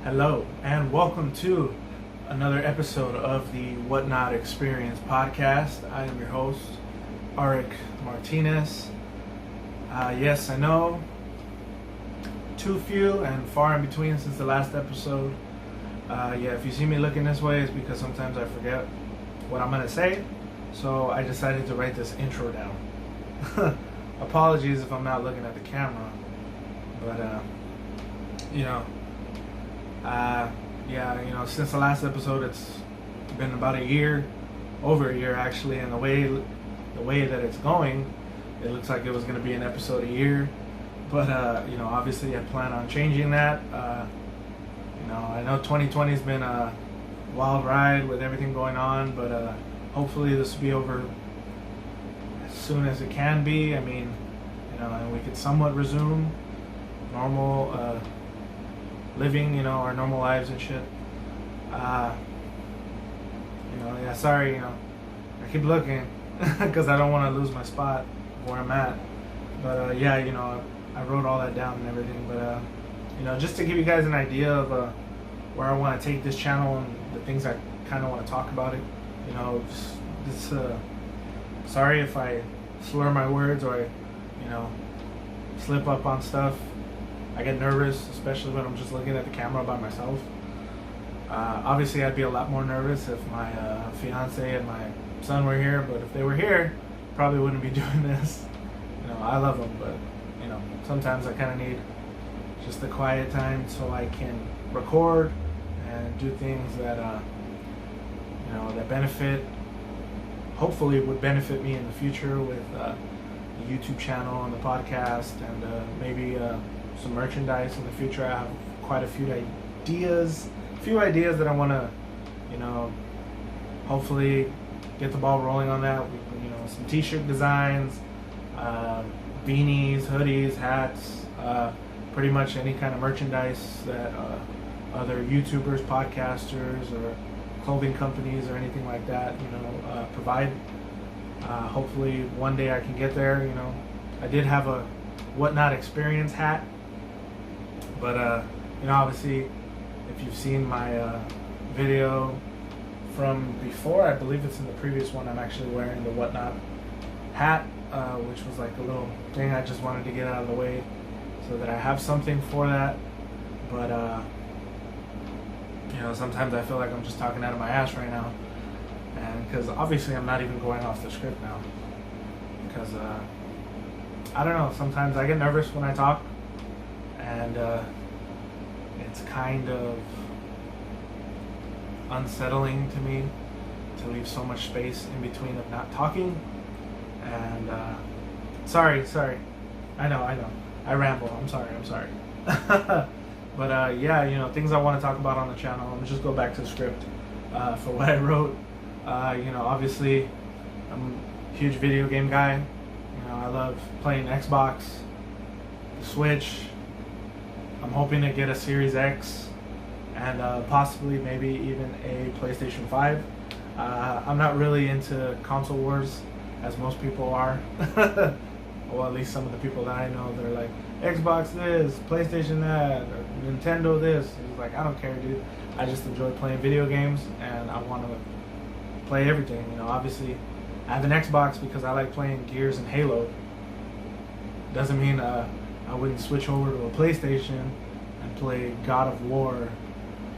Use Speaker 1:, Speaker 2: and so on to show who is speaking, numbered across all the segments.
Speaker 1: Hello, and welcome to another episode of the WhatNot Experience podcast. I am your host, Aric Martinez. Yes, I know, too few and far in between since the last episode. If you see me looking this way, it's because sometimes I forget what I'm going to say, so I decided to write this intro down. Apologies if I'm not looking at the camera, but, since the last episode, it's been about a year, over a year actually, and the way that it's going, it looks like it was going to be an episode a year, but obviously I plan on changing that. I know 2020 has been a wild ride with everything going on, but hopefully this will be over as soon as it can be. And we could somewhat resume normal living, our normal lives and shit. Sorry, I keep looking because I don't want to lose my spot where I'm at. But I wrote all that down and everything. But just to give you guys an idea of where I want to take this channel and the things I kind of want to talk about it. Sorry if I slur my words or slip up on stuff. I get nervous, especially when I'm just looking at the camera by myself. Obviously, I'd be a lot more nervous if my fiance and my son were here, but if they were here, probably wouldn't be doing this. I love them, but sometimes I kind of need just the quiet time so I can record and do things that that benefit. Hopefully, would benefit me in the future with the YouTube channel and the podcast, and maybe some merchandise in the future. I have quite a few ideas that I want to, hopefully get the ball rolling on that. Some t-shirt designs, beanies, hoodies, hats, pretty much any kind of merchandise that other YouTubers, podcasters, or clothing companies or anything like that, provide. Hopefully one day I can get there. I did have a WhatNot Experience hat, but obviously, if you've seen my video from before, I believe it's in the previous one, I'm actually wearing the WhatNot hat, which was like a little thing I just wanted to get out of the way so that I have something for that. But sometimes I feel like I'm just talking out of my ass right now, and because obviously I'm not even going off the script now, because I don't know, sometimes I get nervous when I talk, and it's kind of unsettling to me to leave so much space in between of not talking. And sorry, I know, I ramble, I'm sorry. But things I want to talk about on the channel. Let me just go back to the script for what I wrote. Obviously I'm a huge video game guy. I love playing Xbox, Switch. I'm hoping to get a Series X and possibly maybe even a PlayStation 5. I'm not really into console wars as most people are. Well, at least some of the people that I know, they're like, Xbox this, PlayStation that, or Nintendo this. It's like, I don't care, dude. I just enjoy playing video games, and I want to play everything. Obviously, I have an Xbox because I like playing Gears and Halo. Doesn't mean I wouldn't switch over to a PlayStation and play God of War,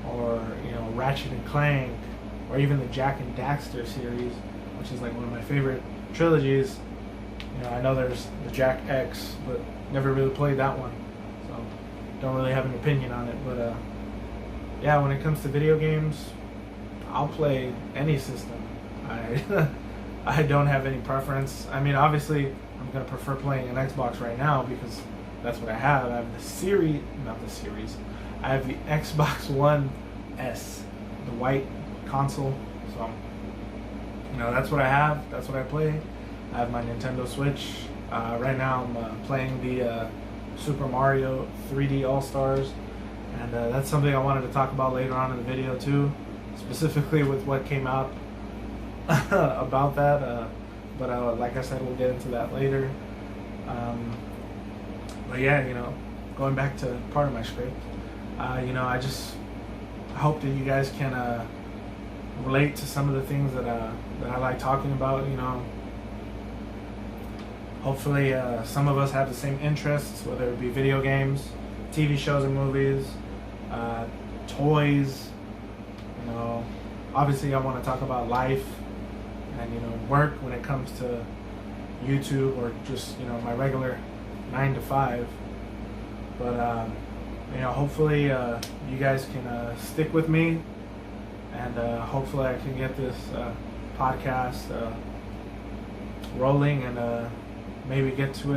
Speaker 1: or Ratchet and Clank, or even the Jack and Daxter series, which is like one of my favorite trilogies. I know there's the Jack X, but never really played that one, so don't really have an opinion on it. But when it comes to video games, I'll play any system. I don't have any preference. Obviously, I'm gonna prefer playing an Xbox right now because that's what I have. I have I have the Xbox One S, the white console. So, that's what I have. That's what I play. I have my Nintendo Switch. Right now I'm playing the Super Mario 3D All-Stars. And that's something I wanted to talk about later on in the video too. Specifically with what came out about that. But like I said, we'll get into that later. But going back to part of my script, I just I hope that you guys can relate to some of the things that I like talking about. You know, hopefully some of us have the same interests, whether it be video games, TV shows and movies, toys. You know, obviously I want to talk about life and, you know, work when it comes to YouTube, or just, you know, my regular 9 to 5. But you know, hopefully you guys can stick with me, and hopefully I can get this podcast rolling, and maybe get to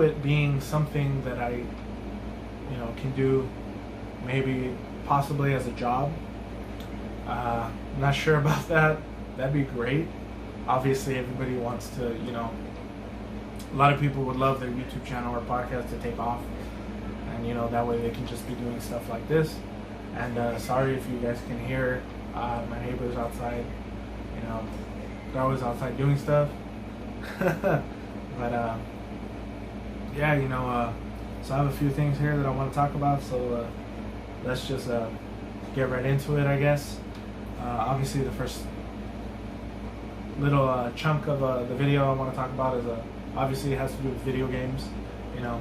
Speaker 1: it being something that I, you know, can do, maybe possibly as a job. I'm not sure about that. That'd be great. Obviously everybody wants to, you know, a lot of people would love their YouTube channel or podcast to take off, and, you know, that way they can just be doing stuff like this. And sorry if you guys can hear my neighbors outside. You know, they're always outside doing stuff. But yeah, you know, so I have a few things here that I want to talk about, so let's just get right into it, I guess. Obviously the first little chunk of the video I want to talk about is obviously it has to do with video games. You know,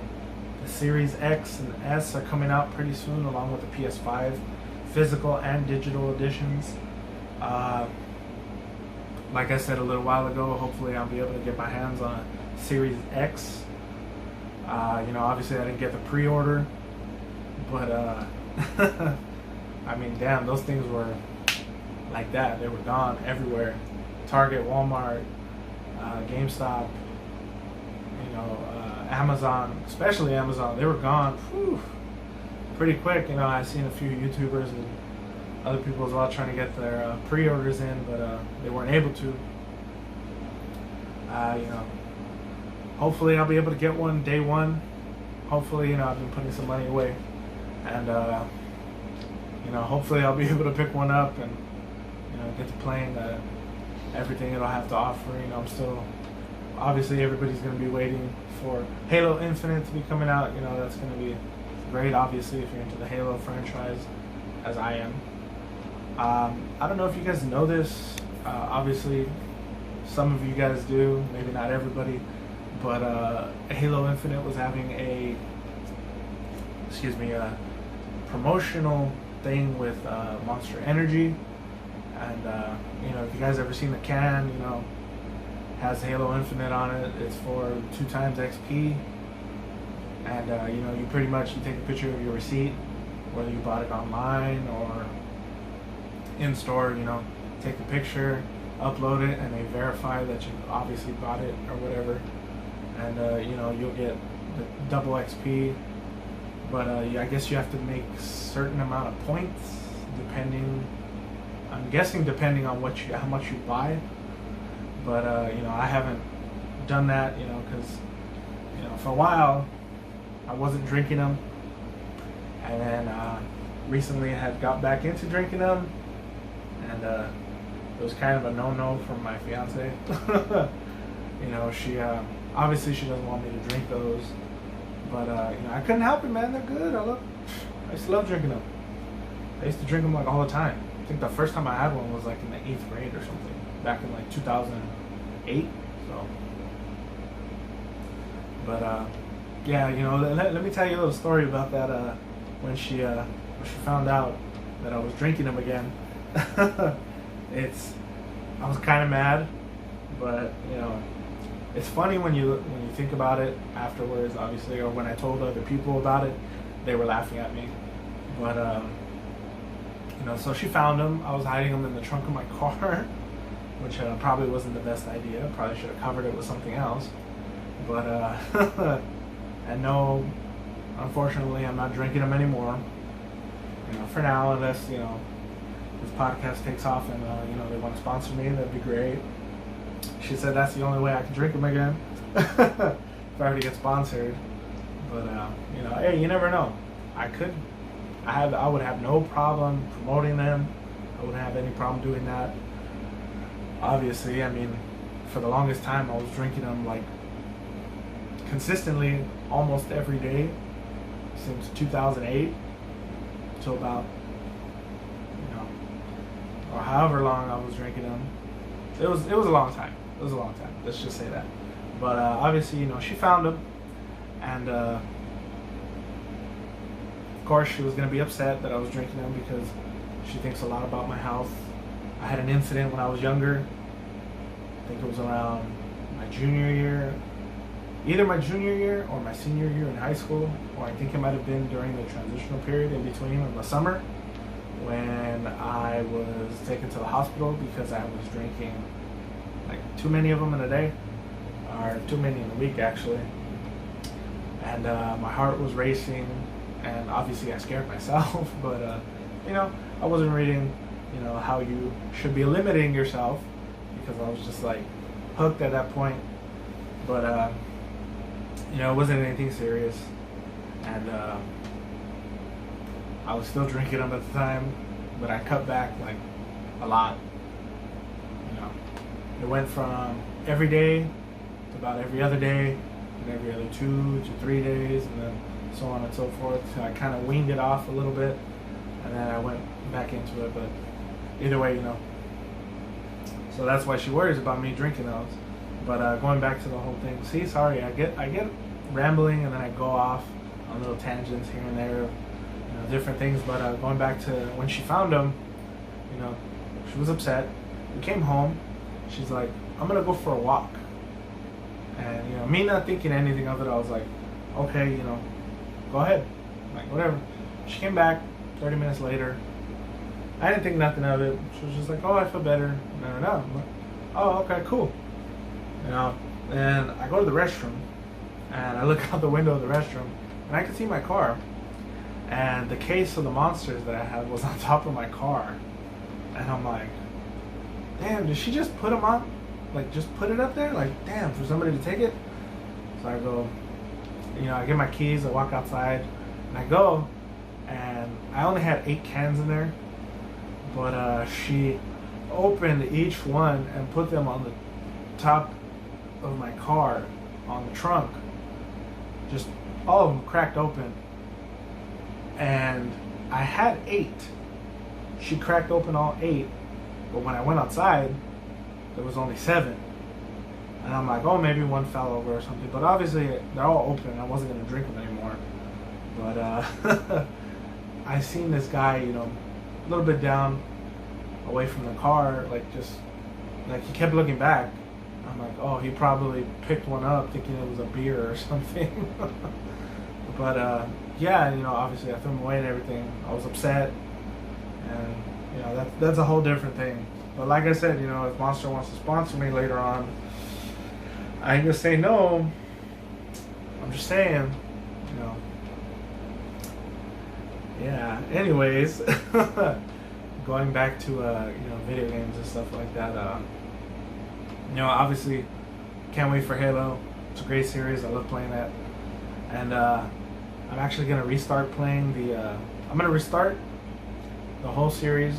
Speaker 1: the Series X and S are coming out pretty soon, along with the PS5 physical and digital editions. Like I said a little while ago, hopefully I'll be able to get my hands on a Series X. You know, obviously I didn't get the pre-order, but I mean, damn, those things were like that. They were gone everywhere. Target, Walmart, GameStop, you know, Amazon, especially Amazon, they were gone pretty quick. You know, I've seen a few YouTubers and other people as well trying to get their pre-orders in, but they weren't able to. You know, hopefully I'll be able to get one day one. Hopefully, you know, I've been putting some money away, and you know, hopefully I'll be able to pick one up and, you know, get to playing everything it'll have to offer. You know, I'm still, obviously everybody's going to be waiting for Halo Infinite to be coming out. You know, that's going to be great, obviously, if you're into the Halo franchise, as I am. I don't know if you guys know this. Obviously, some of you guys do, maybe not everybody, but Halo Infinite was having a promotional thing with Monster Energy. And you know, if you guys ever seen the can, you know, has Halo Infinite on it. It's for 2 times XP, and you know, you pretty much, you take a picture of your receipt, whether you bought it online or in store. You know, take the picture, upload it, and they verify that you obviously bought it or whatever, and you know, you'll get the double XP. But I guess you have to make a certain amount of points, depending. I'm guessing depending on how much you buy, but you know, I haven't done that, you know, because, you know, for a while I wasn't drinking them, and then recently I had got back into drinking them, and it was kind of a no-no from my fiance. You know, she obviously she doesn't want me to drink those, but you know, I couldn't help it, man. They're good. I used to love drinking them. I used to drink them like all the time. I think the first time I had one was like in the 8th grade or something, back in like 2008. So, but yeah, you know, let me tell you a little story about that. When she found out that I was drinking them again, I was kind of mad, but you know, it's funny when you think about it afterwards, obviously, or when I told other people about it, they were laughing at me. But you know, so she found them. I was hiding them in the trunk of my car, which probably wasn't the best idea. Probably should have covered it with something else. But and no, unfortunately, I'm not drinking them anymore. You know, for now, unless, you know, this podcast takes off and you know, they want to sponsor me, that'd be great. She said that's the only way I can drink them again, if I were to get sponsored. But you know, hey, you never know. I would have no problem promoting them. I wouldn't have any problem doing that. Obviously, I mean, for the longest time, I was drinking them like consistently, almost every day since 2008. till about, or however long I was drinking them. It was a long time. It was a long time. Let's just say that. But obviously, she found them, and of course, she was gonna be upset that I was drinking them because she thinks a lot about my health. I had an incident when I was younger. I think it was around my junior year, either my junior year or my senior year in high school, or I think it might have been during the transitional period in between in the summer, when I was taken to the hospital because I was drinking like too many of them in a day, or too many in a week actually, and my heart was racing, and obviously I scared myself, but I wasn't reading how you should be limiting yourself, because I was just like hooked at that point. But it wasn't anything serious, and I was still drinking them at the time, but I cut back like a lot. It went from every day to about every other day, and every other 2 to 3 days, and then so on and so forth. So I kind of weaned it off a little bit, and then I went back into it. But either way, so that's why she worries about me drinking those. But going back to the whole thing, sorry, I get rambling, and then I go off on little tangents here and there, different things. But going back to when she found them, she was upset. We came home. She's like, I'm gonna go for a walk. And me not thinking anything of it, I was like, okay, go ahead, like whatever. She came back 30 minutes later. I didn't think nothing of it. She was just like, oh, I feel better. No. I'm like, oh, okay, cool. And I go to the restroom, and I look out the window of the restroom, and I could see my car, and the case of the Monsters that I had was on top of my car. And I'm like, damn, did she just put them on? Like, just put it up there? Like, damn, for somebody to take it? So I go, I get my keys, I walk outside, and I go, and I only had 8 cans in there, but she opened each one and put them on the top of my car, on the trunk. Just all of them cracked open. And I had 8. She cracked open all 8, but when I went outside, there was only 7. And I'm like, oh, maybe one fell over or something. But obviously, they're all open. I wasn't going to drink them anymore. But I seen this guy, a little bit down, away from the car, he kept looking back. I'm like, oh, he probably picked one up thinking it was a beer or something. But obviously I threw them away and everything. I was upset, and that's a whole different thing. But like I said, if Monster wants to sponsor me later on, I ain't gonna say no. I'm just saying, yeah. Anyways, going back to video games and stuff like that. Obviously, can't wait for Halo. It's a great series. I love playing that, and I'm actually gonna restart playing I'm gonna restart the whole series.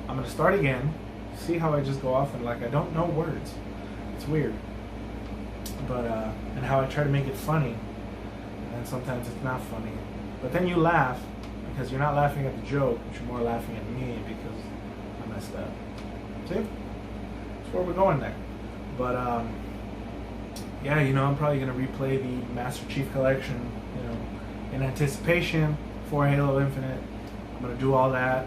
Speaker 1: I'm gonna start again, see how I just go off and I don't know words. It's weird, but and how I try to make it funny, and sometimes it's not funny. But then you laugh because you're not laughing at the joke, but you're more laughing at me because I messed up. See, that's where we're going there. But I'm probably gonna replay the Master Chief Collection, in anticipation for Halo Infinite. I'm gonna do all that.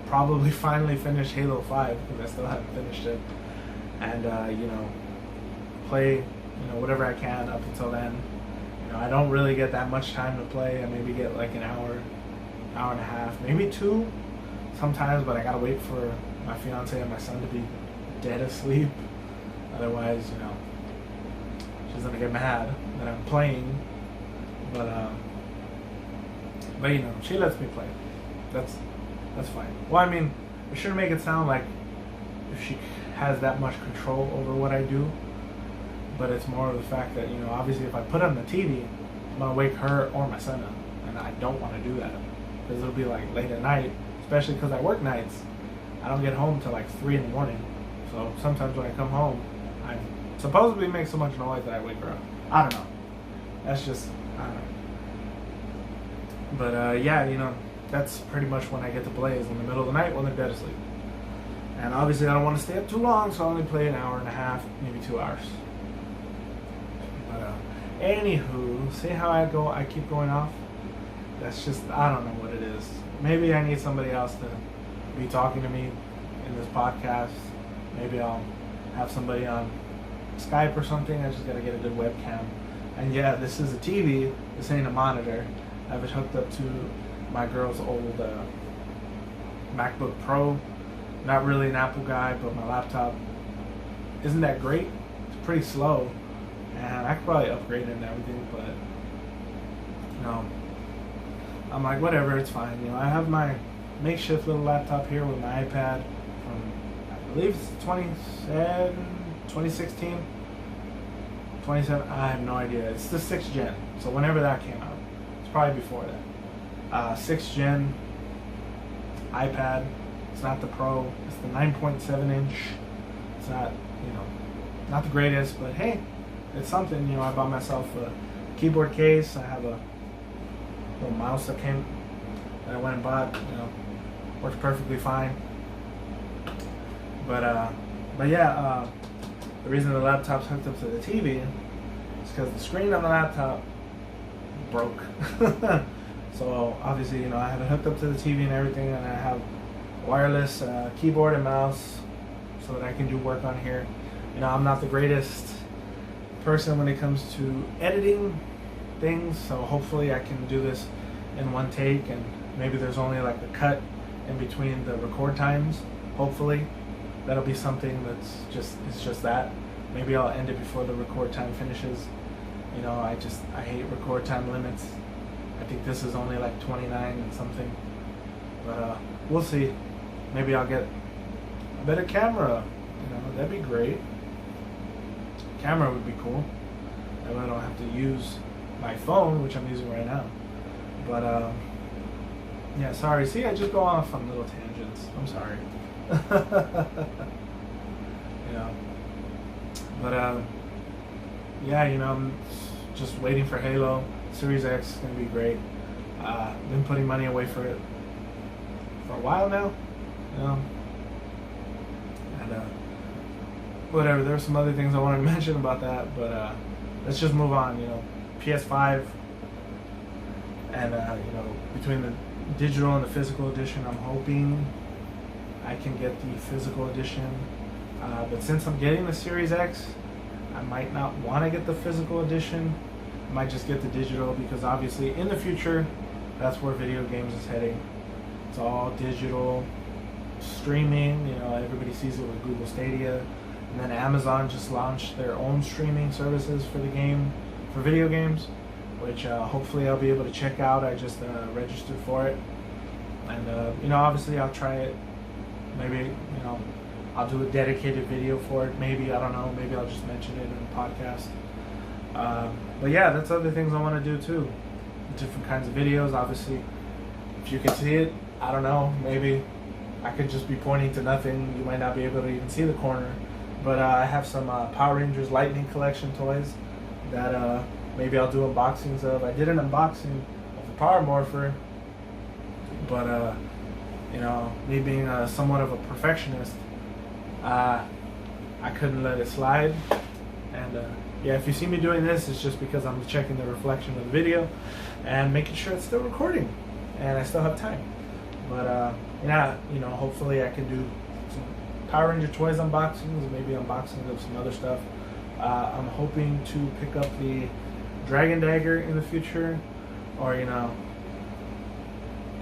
Speaker 1: Probably finally finish Halo 5 because I still haven't finished it, and play whatever I can up until then. I don't really get that much time to play. I maybe get like an hour and a half, maybe 2 sometimes, but I gotta wait for my fiance and my son to be dead asleep. Otherwise, she's gonna get mad that I'm playing. But she lets me play. That's fine. Well, I mean, we shouldn't make it sound like if she has that much control over what I do. But it's more of the fact that, obviously if I put on the TV, I'm going to wake her or my son up. And I don't want to do that. Because it'll be like late at night, especially because I work nights. I don't get home till like 3 in the morning. So sometimes when I come home, I supposedly make so much noise that I wake her up. I don't know. That's just, I don't know. But that's pretty much when I get to play, is in the middle of the night when they're dead asleep. And obviously I don't want to stay up too long, so I only play an hour and a half, maybe 2 hours. But anywho, see how I keep going off? That's just, I don't know what it is. Maybe I need somebody else to be talking to me in this podcast. Maybe I'll have somebody on Skype or something. I just gotta get a good webcam. And yeah, this is a TV. This ain't a monitor. I have it hooked up to my girl's old MacBook Pro. Not really an Apple guy, but my laptop isn't that great. It's pretty slow, and I could probably upgrade it and everything, but you know, I'm like, whatever, it's fine. You know, I have my makeshift little laptop here with my iPad from, I believe it's 2016, 27. I have no idea. It's the 6th gen, so whenever that came out, it's probably before that. 6th gen iPad. It's not the Pro. It's the 9.7 inch. It's not, you know, not the greatest, but hey, it's something. You know, I bought myself a keyboard case. I have a little mouse that I went and bought. You know, works perfectly fine. But yeah, the reason the laptop's hooked up to the TV is because the screen on the laptop broke. So obviously, you know, I have it hooked up to the TV and everything, and I have wireless keyboard and mouse so that I can do work on here. You know, I'm not the greatest person when it comes to editing things, so hopefully I can do this in one take, and maybe there's only like a cut in between the record times. Hopefully that'll be something that's just that. Maybe I'll end it before the record time finishes. You know, I hate record time limits. I think this is only like 29 and something, but we'll see. Maybe I'll get a better camera. You know, that'd be great. Camera would be cool. That way I don't have to use my phone, which I'm using right now. But yeah, sorry. See, I just go off on little tangents. I'm sorry. You know, but yeah, you know, I'm just waiting for Halo. Series X is gonna be great. Been putting money away for it for a while now, you know. And whatever. There were some other things I wanted to mention about that, but let's just move on. You know, PS5, and you know, between the digital and the physical edition, I'm hoping I can get the physical edition. But since I'm getting the Series X, I might not want to get the physical edition. I might just get the digital, because obviously in the future, that's where video games is heading. It's all digital streaming. You know, everybody sees it with Google Stadia, and then Amazon just launched their own streaming services for the game, for video games, which hopefully I'll be able to check out. I just registered for it, and you know, obviously I'll try it. Maybe, you know, I'll do a dedicated video for it. Maybe, I don't know. Maybe I'll just mention it in the podcast. But yeah, that's other things I want to do too. Different kinds of videos. Obviously, if you can see it, I don't know. Maybe I could just be pointing to nothing. You might not be able to even see the corner. But I have some Power Rangers Lightning Collection toys that maybe I'll do unboxings of. I did an unboxing of the Power Morpher, but you know, me being somewhat of a perfectionist, I couldn't let it slide. And yeah, if you see me doing this, it's just because I'm checking the reflection of the video and making sure it's still recording and I still have time. But yeah, you know, hopefully I can do some Power Ranger toys unboxings, maybe unboxings of some other stuff. I'm hoping to pick up the Dragon Dagger in the future, or, you know,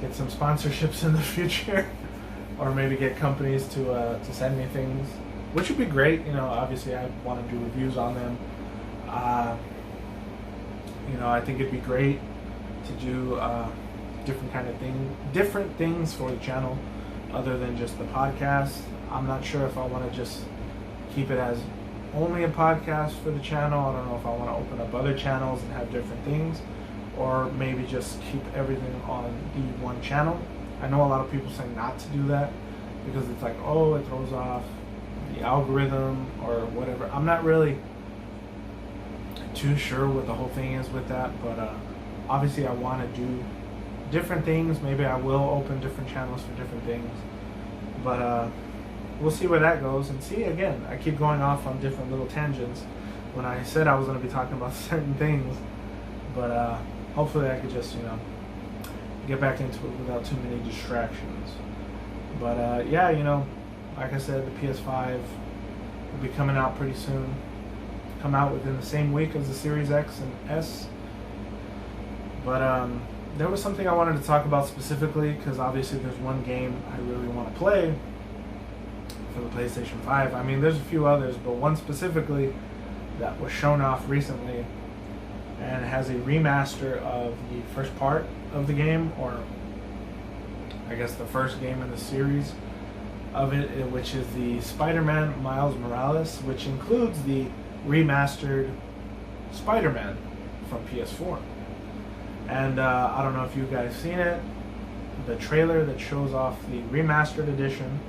Speaker 1: get some sponsorships in the future, or maybe get companies to send me things, which would be great. You know, obviously I want to do reviews on them. You know, I think it'd be great to do different things for the channel other than just the podcast. I'm not sure if I want to just keep it as only a podcast for the channel. I don't know if I want to open up other channels and have different things, or maybe just keep everything on the one channel. I know a lot of people say not to do that because it's like, oh, it throws off the algorithm or whatever. I'm not really too sure what the whole thing is with that, but obviously I want to do different things. Maybe I will open different channels for different things. But we'll see where that goes. And see, again, I keep going off on different little tangents when I said I was going to be talking about certain things. But hopefully I could just, get back into it without too many distractions. But yeah, like I said, the PS5 will be coming out pretty soon. Come out within the same week as the Series X and S. But there was something I wanted to talk about specifically, because obviously there's one game I really want to play for the PlayStation 5. I mean, there's a few others, but one specifically that was shown off recently, and it has a remaster of the first part of the game, or I guess the first game in the series of it, which is the Spider-Man Miles Morales, which includes the remastered Spider-Man from PS4. And I don't know if you guys seen it, the trailer that shows off the remastered edition.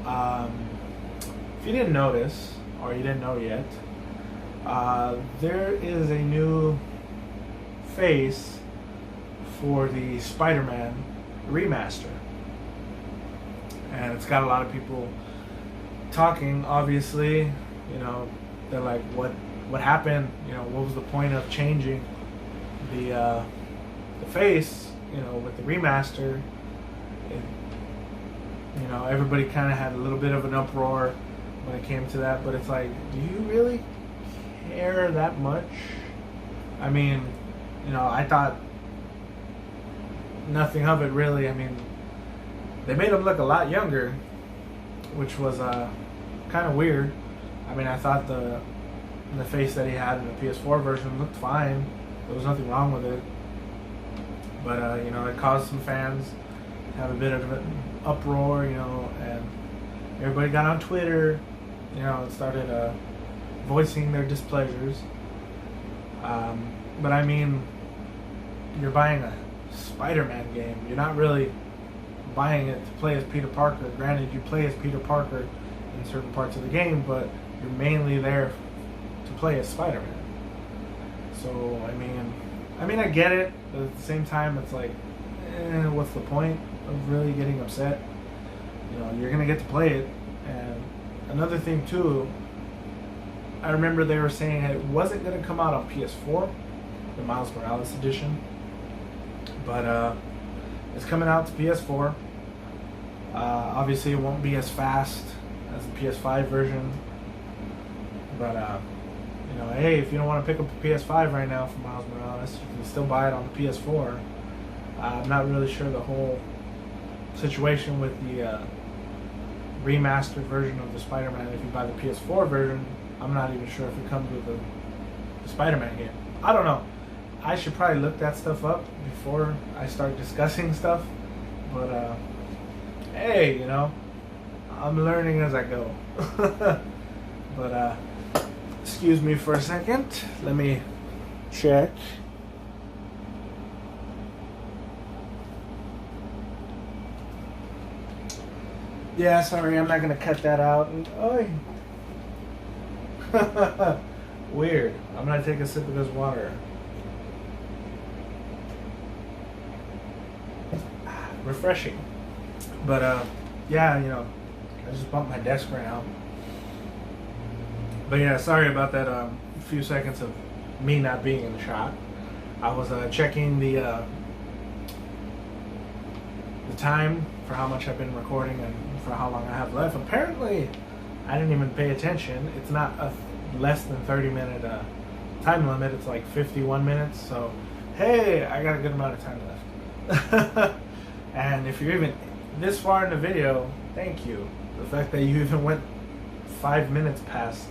Speaker 1: If you didn't notice, or you didn't know yet, there is a new face for the Spider-Man remaster. And it's got a lot of people talking, obviously. They're like, what happened? What was the point of changing the face, with the remaster? Everybody kind of had a little bit of an uproar when it came to that, but it's like, do you really care that much? I mean, I thought nothing of it really. I mean, they made him look a lot younger, which was kind of weird. I mean, I thought the face that he had in the PS4 version looked fine. There was nothing wrong with it. But, it caused some fans to have a bit of an uproar, and everybody got on Twitter, and started voicing their displeasures. But, I mean, you're buying a Spider-Man game. You're not really buying it to play as Peter Parker. Granted, you play as Peter Parker in certain parts of the game, but you're mainly there to play as Spider-Man. So, I mean, I get it, but at the same time, it's like, what's the point of really getting upset? You're gonna get to play it. And another thing too, I remember they were saying it wasn't gonna come out on PS4, the Miles Morales edition, but it's coming out to PS4. Obviously, it won't be as fast as the PS5 version, but hey, if you don't want to pick up a PS5 right now for Miles Morales, you can still buy it on the PS4. I'm not really sure the whole situation with the remastered version of the Spider-Man. If you buy the PS4 version, I'm not even sure if it comes with the Spider-Man game. I don't know. I should probably look that stuff up before I start discussing stuff. But hey, I'm learning as I go. But excuse me for a second. Let me check. Yeah, sorry, I'm not gonna cut that out. Weird. I'm gonna take a sip of this water. Refreshing. But yeah, I just bumped my desk right now. But yeah, sorry about that few seconds of me not being in the shot. I was checking the time for how much I've been recording and for how long I have left. Apparently, I didn't even pay attention. It's not a less than 30-minute time limit. It's like 51 minutes. So, hey, I got a good amount of time left. And if you're even this far in the video, thank you. The fact that you even went 5 minutes past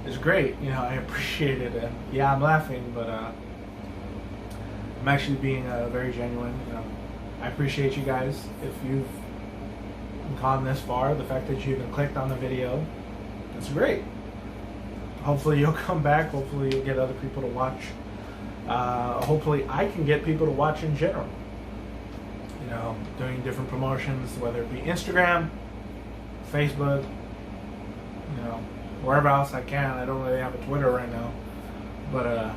Speaker 1: is great. I appreciate it. And yeah, I'm laughing, but I'm actually being very genuine. I appreciate you guys. If you've gone this far, the fact that you even clicked on the video, that's great. Hopefully you'll come back. Hopefully you'll get other people to watch. Hopefully I can get people to watch in general. Doing different promotions, whether it be Instagram, Facebook, wherever else I can. I don't really have a Twitter right now, but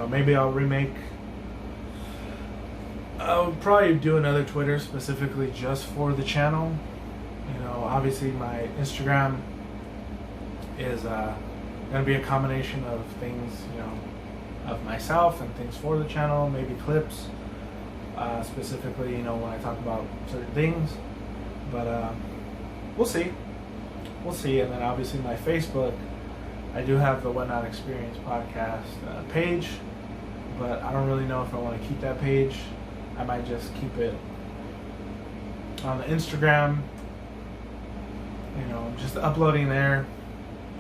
Speaker 1: maybe I'll remake I would probably do another Twitter specifically just for the channel. You know, obviously my Instagram is going to be a combination of things, you know, of myself and things for the channel, maybe clips, specifically, you know, when I talk about certain things. But we'll see. We'll see. And then obviously my Facebook, I do have the WhatNot Experience podcast page, but I don't really know if I want to keep that page. I might just keep it on the Instagram, you know, just uploading there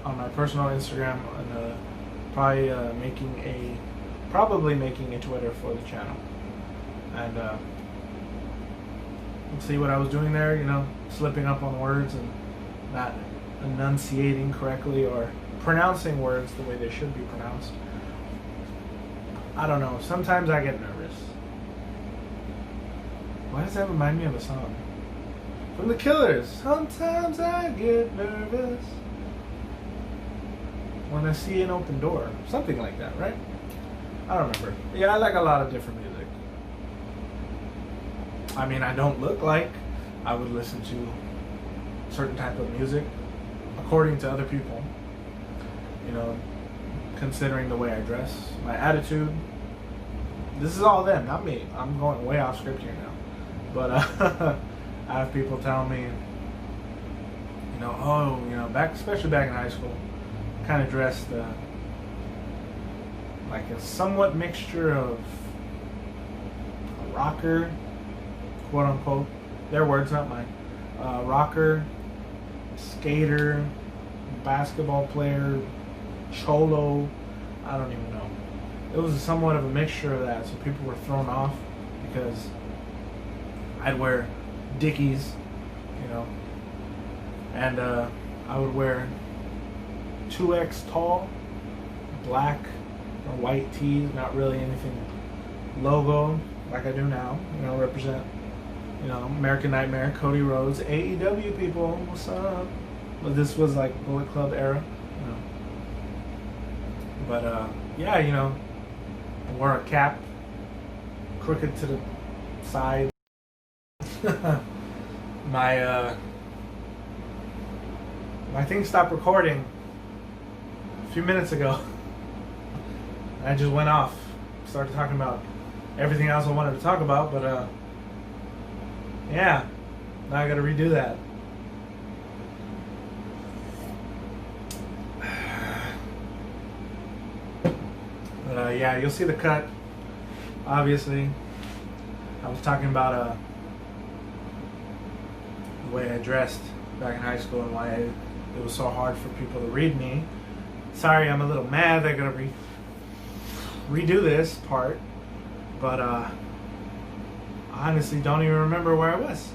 Speaker 1: on my personal Instagram, and probably making a Twitter for the channel. And see what I was doing there, you know, slipping up on words and not enunciating correctly or pronouncing words the way they should be pronounced. I don't know. Sometimes I get nervous. Why does that remind me of a song? From the Killers. Sometimes I get nervous when I see an open door. Something like that, right? I don't remember. Yeah, I like a lot of different music. I mean, I don't look like I would listen to certain type of music according to other people. You know, considering the way I dress, my attitude. This is all them, not me. I'm going way off script here now. But I have people tell me, you know, oh, you know, especially back in high school, kind of dressed like a somewhat mixture of a rocker, quote unquote, their words, not mine, rocker, skater, basketball player, cholo, I don't even know. It was somewhat of a mixture of that, so people were thrown off because I'd wear Dickies, you know, and I would wear 2X tall, black or white tees, not really anything logo like I do now, you know, represent, you know, American Nightmare, Cody Rhodes, AEW people, what's up? But this was like Bullet Club era, you know. But yeah, you know, I wore a cap, crooked to the side. My thing stopped recording a few minutes ago. I just went off, started talking about everything else I wanted to talk about, but yeah, now I gotta redo that. But yeah, you'll see the cut. Obviously, I was talking about the way I dressed back in high school and why it was so hard for people to read me. Sorry, I'm a little mad. I gotta redo this part, but I honestly don't even remember where I was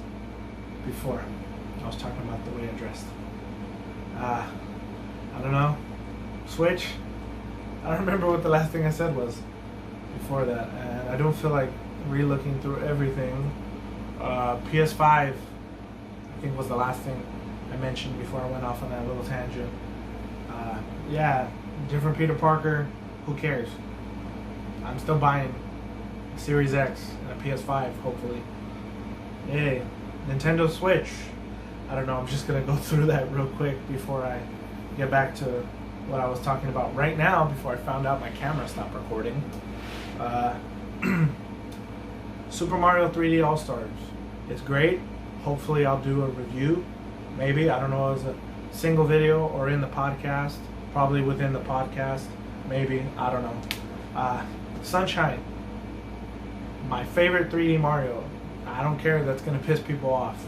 Speaker 1: before. I was talking about the way I dressed. I don't know. Switch. I don't remember what the last thing I said was before that, and I don't feel like re-looking through everything. PS5, I think, was the last thing I mentioned before I went off on that little tangent. Yeah, different Peter Parker. Who cares? I'm still buying a Series X and a PS5, hopefully. Yay. Nintendo Switch. I don't know, I'm just going to go through that real quick before I get back to what I was talking about right now, before I found out my camera stopped recording. Super Mario 3D All-Stars. It's great. Hopefully I'll do a review. Maybe, I don't know, as a single video or in the podcast. Probably within the podcast. Maybe, I don't know. Sunshine. My favorite 3D Mario. I don't care if that's going to piss people off.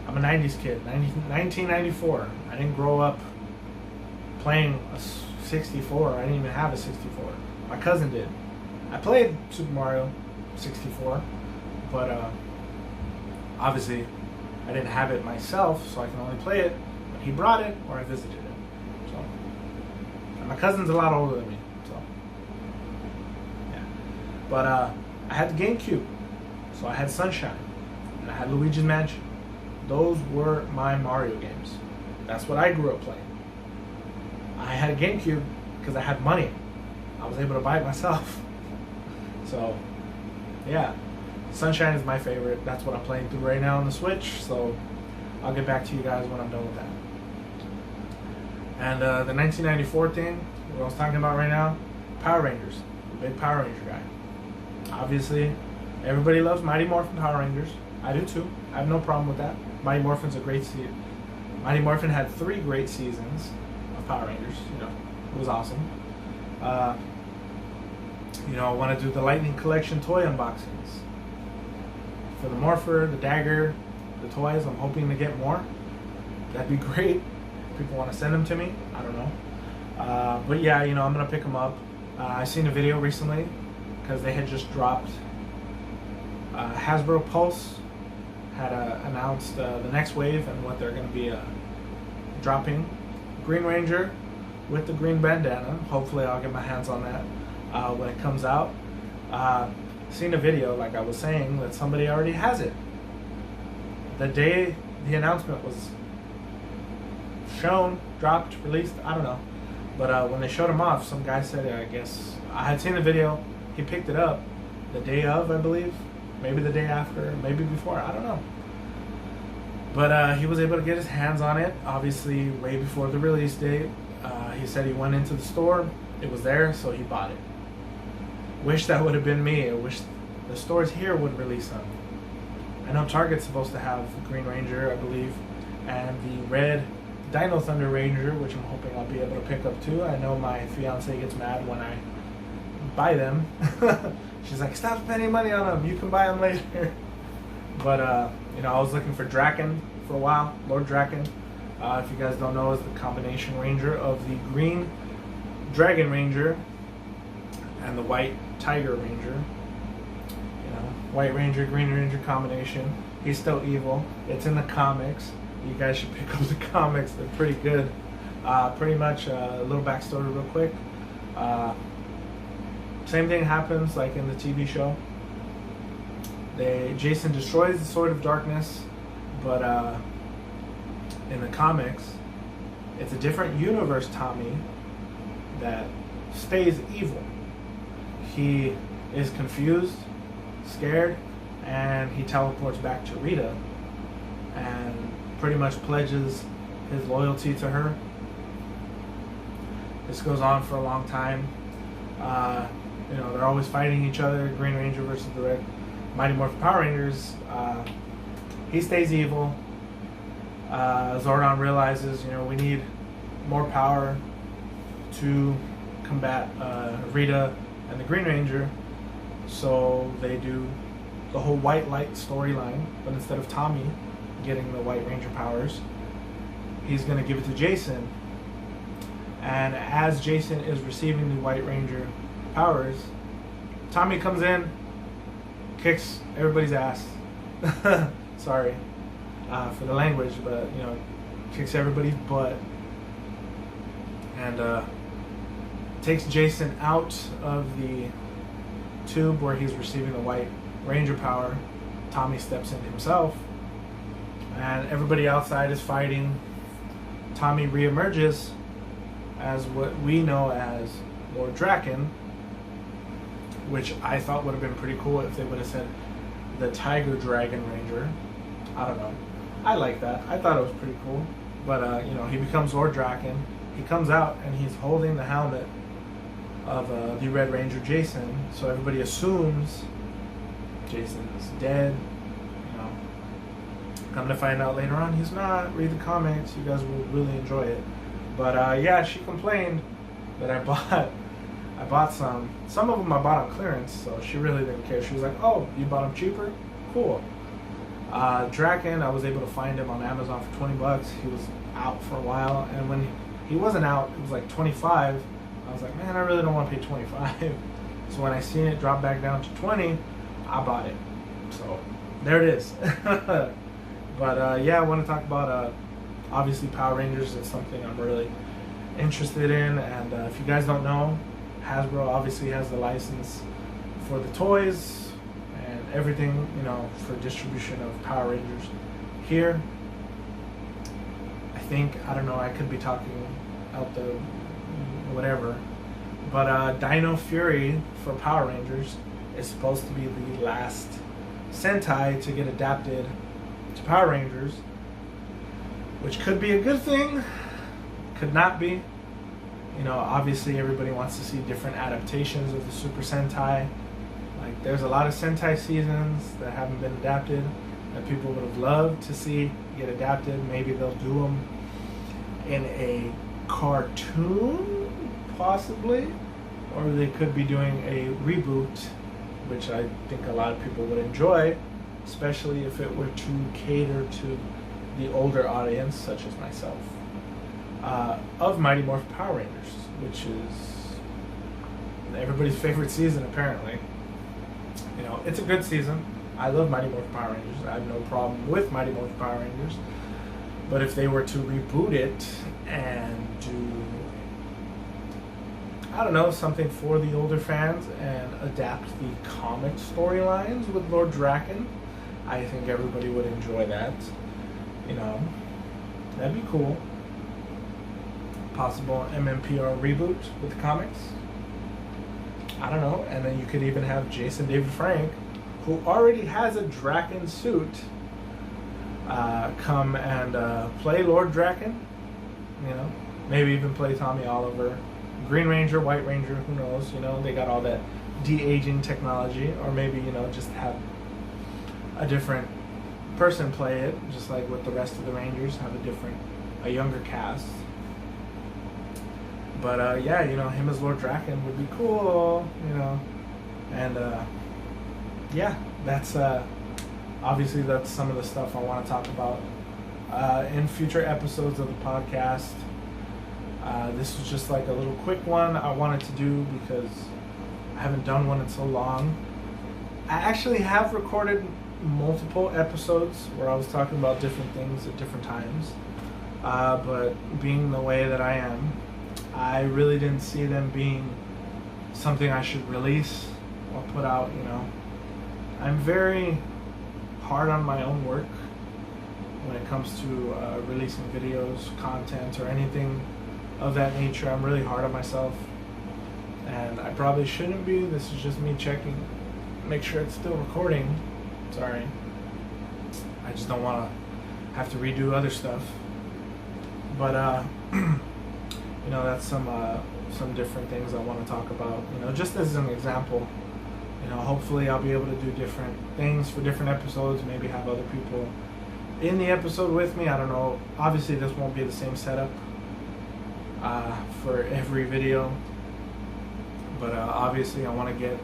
Speaker 1: I'm a 90s kid. 1994. I didn't grow up playing a 64. I didn't even have a 64. My cousin did. I played Super Mario 64, but obviously I didn't have it myself, so I can only play it when he brought it or I visited it. So, and my cousin's a lot older than me, so yeah. But I had the GameCube, so I had Sunshine, and I had Luigi's Mansion. Those were my Mario games. That's what I grew up playing. I had a GameCube because I had money. I was able to buy it myself. So, yeah, Sunshine is my favorite. That's what I'm playing through right now on the Switch, so I'll get back to you guys when I'm done with that. And the 1994 thing, what I was talking about right now, Power Rangers. Big Power Ranger guy. Obviously, everybody loves Mighty Morphin Power Rangers. I do too. I have no problem with that. Mighty Morphin's a great season. Mighty Morphin had 3 great seasons of Power Rangers. You know, it was awesome. You know, I want to do the Lightning Collection toy unboxings. For the Morpher, the Dagger, the toys, I'm hoping to get more. That'd be great. People want to send them to me. I don't know. But yeah, you know, I'm going to pick them up. I seen a video recently because they had just dropped Hasbro Pulse had announced the next wave and what they're going to be dropping. Green Ranger with the green bandana. Hopefully I'll get my hands on that when it comes out. Seen a video, like I was saying, that somebody already has it. The day the announcement was shown, dropped, released, I don't know. But when they showed him off, some guy said, I guess, I had seen the video, he picked it up the day of, I believe. Maybe the day after, maybe before, I don't know. But he was able to get his hands on it, obviously way before the release date. He said he went into the store, it was there, so he bought it. Wish that would have been me. I wish the stores here would release them. I know Target's supposed to have Green Ranger, I believe, and the red Dino Thunder Ranger, which I'm hoping I'll be able to pick up too. I know my fiance gets mad when I buy them. She's like, stop spending money on them, you can buy them later. But you know, I was looking for Draken for a while, Lord Draken. If you guys don't know, is the combination ranger of the green Dragon Ranger and the white Tiger Ranger. You know, White Ranger, Green Ranger combination. He's still evil. It's in the comics. You guys should pick up the comics. They're pretty good. Pretty much a little backstory real quick. Same thing happens like in the TV show. Jason destroys the Sword of Darkness, but in the comics, it's a different universe Tommy that stays evil. He is confused, scared, and he teleports back to Rita and pretty much pledges his loyalty to her. This goes on for a long time. You know, they're always fighting each other, Green Ranger versus the Red Mighty Morphin Power Rangers. He stays evil. Zordon realizes, you know, we need more power to combat Rita and the Green Ranger. So they do the whole White Light storyline, but instead of Tommy getting the White Ranger powers, he's going to give it to Jason. And as Jason is receiving the White Ranger powers, Tommy comes in, kicks everybody's ass. Sorry for the language, but you know, kicks everybody's butt and takes Jason out of the tube where he's receiving the White Ranger power. Tommy steps in himself, and everybody outside is fighting. Tommy reemerges as what we know as Lord Draken, which I thought would have been pretty cool if they would have said the Tiger Dragon Ranger. I don't know. I like that. I thought it was pretty cool. But, you know, he becomes Lord Draken. He comes out and he's holding the helmet of the Red Ranger Jason. So everybody assumes Jason is dead. You know, come to find out later on, he's not. Read the comics. You guys will really enjoy it. But, yeah, she complained that I bought some. Some of them I bought on clearance, so she really didn't care. She was like, oh, you bought them cheaper? Cool. Draken, I was able to find him on Amazon for 20 bucks. He was out for a while, and when he wasn't out, it was like 25. I was like, man, I really don't want to pay 25. So when I seen it drop back down to 20, I bought it. So there it is. But yeah, I want to talk about obviously Power Rangers is something I'm really interested in, and if you guys don't know, Hasbro obviously has the license for the toys and everything, you know, for distribution of Power Rangers here. I think, I don't know, I could be talking out the whatever, but Dino Fury for Power Rangers is supposed to be the last Sentai to get adapted to Power Rangers, which could be a good thing, could not be. You know, obviously everybody wants to see different adaptations of the Super Sentai. Like, there's a lot of Sentai seasons that haven't been adapted that people would have loved to see get adapted. Maybe they'll do them in a cartoon, possibly, or they could be doing a reboot, which I think a lot of people would enjoy, especially if it were to cater to the older audience, such as myself, of Mighty Morphin Power Rangers, which is everybody's favorite season, apparently. You know, it's a good season. I love Mighty Morphin Power Rangers. I have no problem with Mighty Morphin Power Rangers. But if they were to reboot it and do, I don't know, something for the older fans and adapt the comic storylines with Lord Draken, I think everybody would enjoy that. You know, that'd be cool. Possible MMPR reboot with the comics. I don't know. And then you could even have Jason David Frank, who already has a Draken suit, come and play Lord Draken. You know, maybe even play Tommy Oliver, Green Ranger, White Ranger, who knows? You know, they got all that de-aging technology. Or maybe, you know, just have a different person play it, just like with the rest of the Rangers, have a younger cast. But yeah, you know, him as Lord Draken would be cool, you know. And yeah, that's obviously that's some of the stuff I want to talk about in future episodes of the podcast. This was just like a little quick one I wanted to do because I haven't done one in so long. I actually have recorded multiple episodes where I was talking about different things at different times, but being the way that I am, I really didn't see them being something I should release or put out. You know, I'm very hard on my own work when it comes to releasing videos, content, or anything of that nature. I'm really hard on myself, and I probably shouldn't be. This is just me checking, make sure it's still recording. Sorry, I just don't want to have to redo other stuff. But you know, that's some different things I want to talk about. You know, just as an example. You know, hopefully I'll be able to do different things for different episodes. Maybe have other people in the episode with me. I don't know. Obviously, this won't be the same setup for every video. But obviously, I want to get,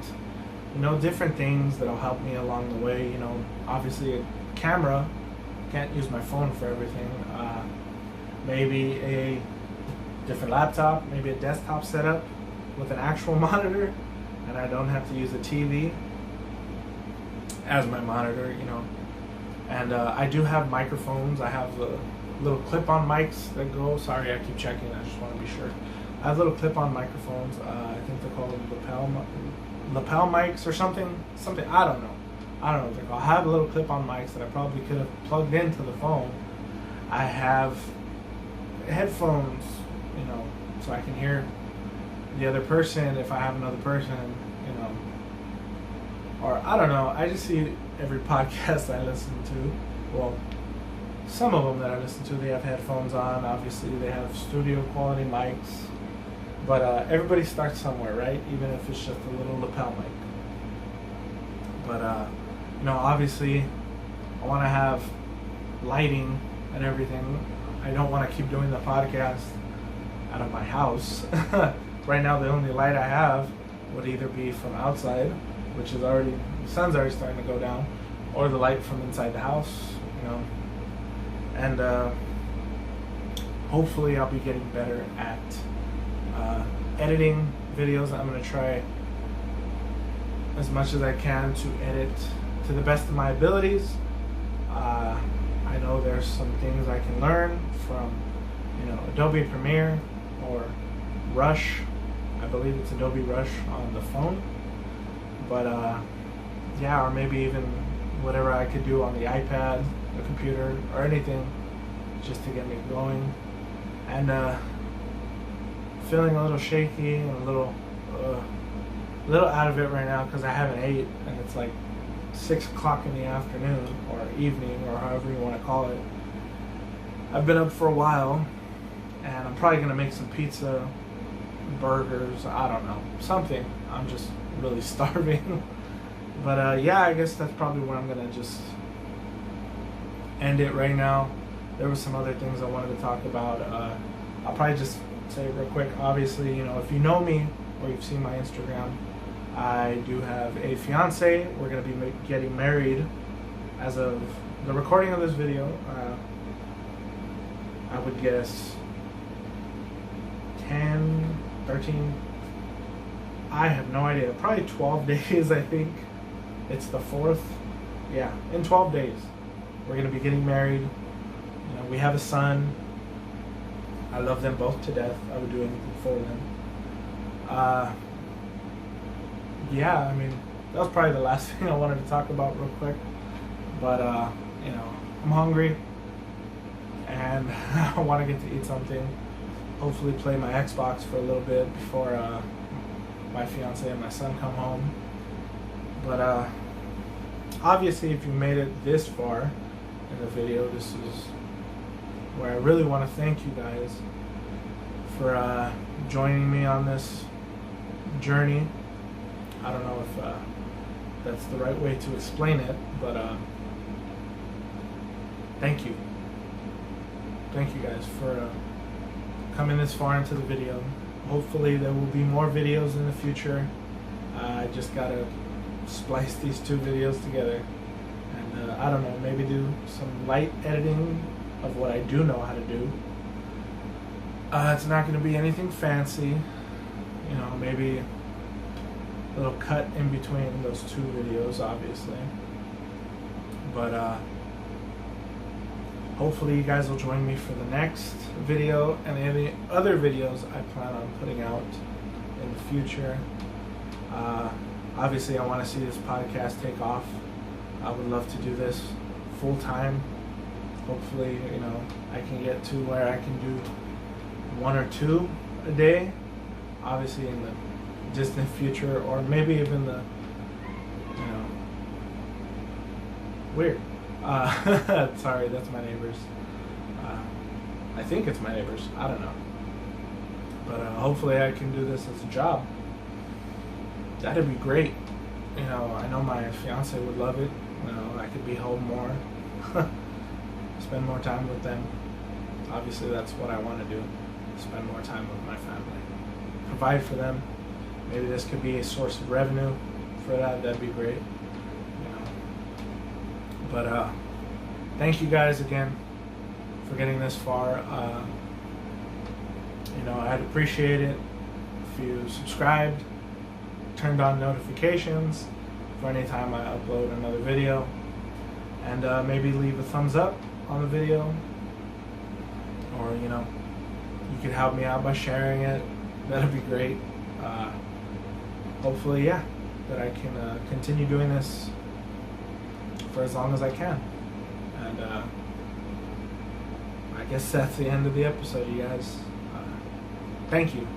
Speaker 1: you know, different things that'll help me along the way. You know, obviously a camera. Can't use my phone for everything. Maybe a different laptop. Maybe a desktop setup with an actual monitor. And I don't have to use a TV as my monitor, you know. And I do have microphones. I have the little clip-on mics that go. Sorry, I keep checking. I just want to be sure. I have little clip-on microphones. I think they're called lapel mics or something. I don't know what they're called. I have little clip-on mics that I probably could have plugged into the phone. I have headphones, you know, so I can hear the other person if I have another person, you know. Or I don't know, I just see every podcast I listen to, well, some of them that I listen to, they have headphones on. Obviously they have studio quality mics, but everybody starts somewhere, right? Even if it's just a little lapel mic. But you know, obviously I want to have lighting and everything. I don't want to keep doing the podcast out of my house. Right now, the only light I have would either be from outside, which is already, the sun's already starting to go down, or the light from inside the house, you know. And hopefully I'll be getting better at editing videos. I'm going to try as much as I can to edit to the best of my abilities. I know there's some things I can learn from, you know, Adobe Premiere or Rush. I believe it's Adobe Rush on the phone. But yeah, or maybe even whatever I could do on the iPad, the computer, or anything just to get me going. And feeling a little shaky and a little a little out of it right now because I haven't ate, and it's like 6 o'clock in the afternoon or evening or however you want to call it. I've been up for a while, and I'm probably gonna make some pizza, burgers, I don't know, something. I'm just really starving. But yeah, I guess that's probably where I'm gonna just end it right now. There were some other things I wanted to talk about. I'll probably just say real quick. Obviously, you know, if you know me or you've seen my Instagram, I do have a fiance. We're gonna be getting married as of the recording of this video. I would guess 10, 13, I have no idea. Probably 12 days, I think. It's the 4th. Yeah, in 12 days. We're going to be getting married. You know, we have a son. I love them both to death. I would do anything for them. Yeah, I mean, that was probably the last thing I wanted to talk about real quick. But, you know, I'm hungry. And I want to get to eat something. Hopefully play my Xbox for a little bit before my fiance and my son come home. But obviously, if you made it this far in the video, this is where I really want to thank you guys for joining me on this journey. I don't know if that's the right way to explain it, but thank you. Thank you guys for coming this far into the video. Hopefully there will be more videos in the future. I just gotta splice these 2 videos together, and I don't know, maybe do some light editing of what I do know how to do. It's not going to be anything fancy, you know, maybe a little cut in between those 2 videos, obviously. But hopefully you guys will join me for the next video and any other videos I plan on putting out in the future. Obviously, I want to see this podcast take off. I would love to do this full time. Hopefully, you know, I can get to where I can do 1 or 2 a day. Obviously, in the distant future, or maybe even the, you know, weird. Sorry, that's my neighbors. I think it's my neighbors. I don't know. But hopefully, I can do this as a job. That'd be great. You know, I know my fiance would love it. You know, I could be home more, spend more time with them. Obviously, that's what I want to do. Spend more time with my family. Provide for them. Maybe this could be a source of revenue for that. That'd be great. You know. But thank you guys again for getting this far. You know, I'd appreciate it if you subscribed, turned on notifications for any time I upload another video, and maybe leave a thumbs up on the video, or you know, you could help me out by sharing it. That'd be great. Hopefully, yeah, that I can continue doing this for as long as I can. And I guess that's the end of the episode, you guys. Thank you.